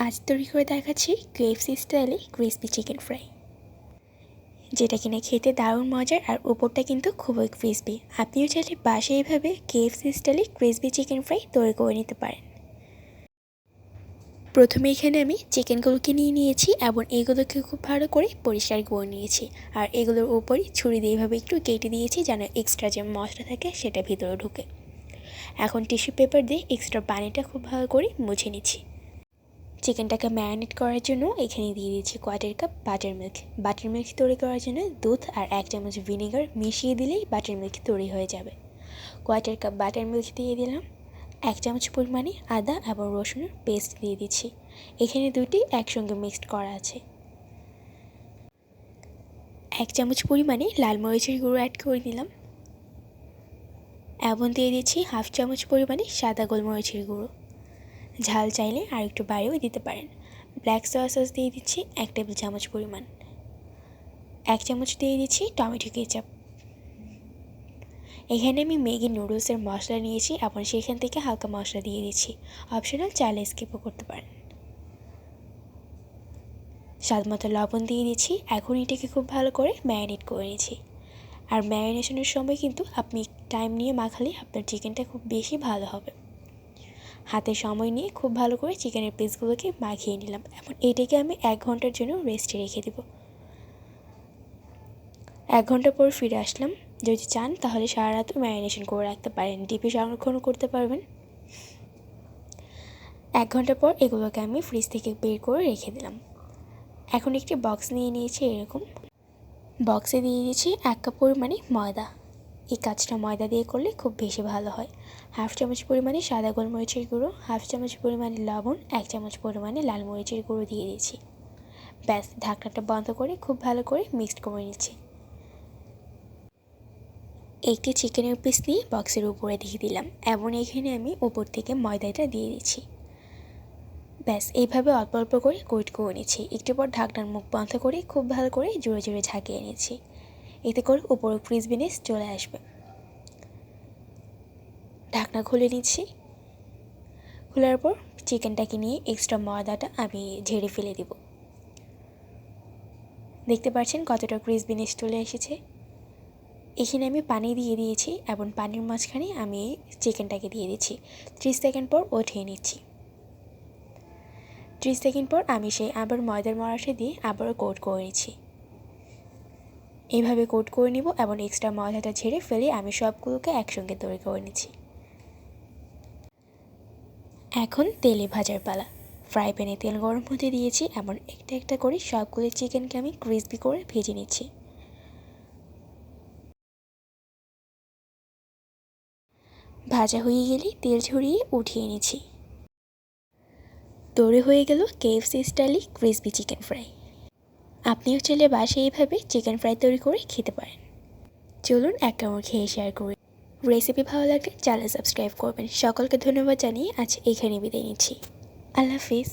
আজ তৈরি করে দেখাচ্ছি KFC স্টাইলে ক্রিসপি চিকেন ফ্রাই, যেটা কিনা খেতে দারুণ মজার আর উপরটা কিন্তু খুবই ক্রিসপি। আপনিও চাইলে বাসায় এইভাবে KFC স্টাইলে ক্রিসপি চিকেন ফ্রাই তৈরি করে নিতে পারেন। প্রথমে এখানে আমি চিকেনগুলোকে নিয়ে নিয়েছি এবং এগুলোকে খুব ভালো করে পরিষ্কার করে নিয়েছি। আর এগুলোর উপরই ছুরি দিয়ে এইভাবে একটু কেটে দিয়েছি যেন এক্সট্রা যে মশলা থাকে সেটা ভিতরে ঢুকে। এখন টিস্যু পেপার দিয়ে এক্সট্রা পানিটা খুব ভালো করে মুছে নিচ্ছি। চিকেনটাকে ম্যারিনেট করার জন্য এখানে দিয়ে দিচ্ছি 1/4 cup butter milk. Butter milk তৈরি করার জন্য দুধ আর 1 চামচ ভিনেগার মিশিয়ে দিলেই বাটার মিল্ক তৈরি হয়ে যাবে। 1/4 কাপ বাটার মিল্ক দিয়ে দিলাম। 1 চামচ পরিমাণে আদা এবং রসুনের পেস্ট দিয়ে দিচ্ছি। এখানে দুটি একসঙ্গে মিক্সড করা আছে। 1 চামচ পরিমাণে লাল মরিচের গুঁড়ো অ্যাড করে দিলাম এবং দিয়ে দিচ্ছি 1/2 চামচ পরিমাণে সাদা গোলমরিচের গুঁড়ো। ঝাল চাইলে আর একটু বাড়িয়েও দিতে পারেন। ব্ল্যাক সয়া সস দিয়ে দিচ্ছি 1 টেবিল চামচ পরিমাণ। 1 চামচ দিয়ে দিচ্ছি টমেটো কেচাপ। এখানে আমি ম্যাগি নুডলসের মশলা নিয়েছি এবং সেখান থেকে হালকা মশলা দিয়ে দিচ্ছি। অপশনাল চাইলে স্কিপও করতে পারেন। স্বাদ মতো লবণ দিয়ে দিচ্ছি। এখন এটাকে খুব ভালো করে ম্যারিনেট করে নিচ্ছি। আর ম্যারিনেশনের সময় কিন্তু আপনি টাইম নিয়ে মাখালে আপনার চিকেনটা খুব বেশি ভালো হবে। হাতে সময় নিয়ে খুব ভালো করে চিকেনের পিসগুলোকে মাখিয়ে নিলাম এবং এটাকে আমি 1 ঘন্টার জন্য রেস্টে রেখে দেব। 1 ঘন্টা পর ফিরে আসলাম। যদি চান তাহলে সারা রাতও ম্যারিনেশন করে রাখতে পারেন, ডিপে সংরক্ষণও করতে পারবেন। 1 ঘন্টা পর এগুলোকে আমি ফ্রিজ থেকে বের করে রেখে দিলাম। এখন একটি বক্স নিয়ে নিয়েছি। এরকম বক্সে দিয়ে দিয়েছি 1 কাপ পরিমাণে ময়দা। এই কাজটা ময়দা দিয়ে করলে খুব বেশি ভালো হয়। 1/2 চামচ পরিমাণে সাদা গোলমরিচের গুঁড়ো, 1/2 চামচ পরিমাণে লবণ, 1 চামচ পরিমাণে লাল মরিচের গুঁড়ো দিয়ে দিয়েছি। ব্যাস, ঢাকনাটা বন্ধ করে খুব ভালো করে মিক্সড করে নিচ্ছি। একটি চিকেনের পিস নিয়ে বক্সের উপরে দিয়ে দিলাম এবং এখানে আমি উপর থেকে ময়দাটা দিয়ে দিচ্ছি। ব্যাস, এইভাবে অল্প অল্প করে কোট করে নিচ্ছি। একটু পর ঢাকনার মুখ বন্ধ করে খুব ভালো করে জোরে জোরে ঝাঁকিয়ে নিচ্ছি। এতে করে উপরে ক্রিসপিনেস চলে আসবে। ঢাকনা খুলে নিচ্ছি। খোলার পর চিকেনটাকে নিয়ে এক্সট্রা ময়দাটা আমি ঝেড়ে ফেলে দেব। দেখতে পাচ্ছেন কতটা ক্রিসপিনেস চলে এসেছে। এখানে আমি পানি দিয়ে দিয়েছি এবং পানির মাঝখানে আমি চিকেনটাকে দিয়ে দিচ্ছি। 30 সেকেন্ড পর উঠিয়ে নিচ্ছি। 30 সেকেন্ড পর আমি সেই আবার ময়দার মরাশে দিয়ে আবারও কোট করে নিচ্ছি। এইভাবে কোট করে নিব এবং এক্সট্রা ময়দাটা ঝেড়ে ফেলে আমি সবগুলোকে একসঙ্গে তৈরি করে নিচ্ছি। এখন তেলে ভাজার পালা। ফ্রাই প্যানে তেল গরম হতে দিয়েছি এবং একটা একটা করে সবগুলো চিকেনকে আমি ক্রিসপি করে ভেজে নিচ্ছি। ভাজা হয়ে গেলে তেল ঝরিয়ে উঠিয়ে নিচ্ছি। তৈরি হয়ে গেল KFC স্টাইলে ক্রিসপি চিকেন ফ্রাই। আপনিও চাইলে বাসায় এইভাবে চিকেন ফ্রাই তৈরি করে খেতে পারেন। চলুন এক কামড় খেয়ে শেয়ার করি। রেসিপি ভালো লাগলে চ্যানেল সাবস্ক্রাইব করবেন। সকলকে ধন্যবাদ জানিয়ে আজ এখানে বিদায় নিচ্ছি। আল্লাহ হাফিজ।